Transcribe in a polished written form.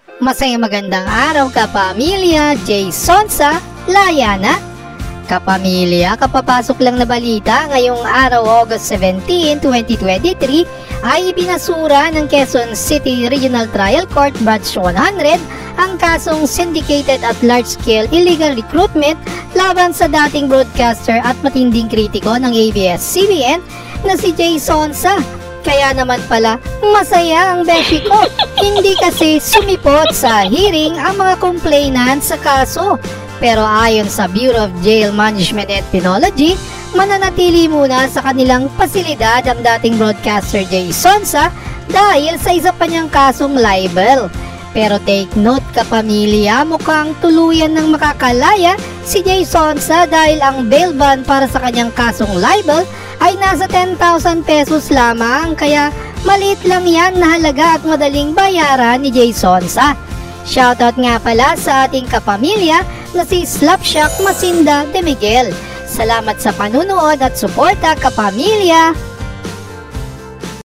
Masayang magandang araw kapamilya, Jay Sonsa, Layana. Kapamilya, kapapasok lang na balita ngayong araw August 17, 2023 ay ibinasura ng Quezon City Regional Trial Court Batch 100 ang kasong syndicated at large-scale illegal recruitment laban sa dating broadcaster at matinding kritiko ng ABS-CBN na si Jay Sonsa. Kaya naman pala, masaya ang beshi ko. Hindi kasi sumipot sa hearing ang mga complainant sa kaso. Pero ayon sa Bureau of Jail Management and Penology, mananatili muna sa kanilang pasilidad ang dating broadcaster Jay Sonsa dahil sa isa pa niyang kasong libel. Pero take note kapamilya, mukhang tuluyan ng makakalaya si Jay Sonsa dahil ang bail bond para sa kanyang kasong libel ay nasa 10,000 pesos lamang, kaya maliit lang yan na halaga at madaling bayaran ni Jay Sonsa. Shoutout nga pala sa ating kapamilya na si Slapshock Masinda de Miguel. Salamat sa panunood at suporta kapamilya!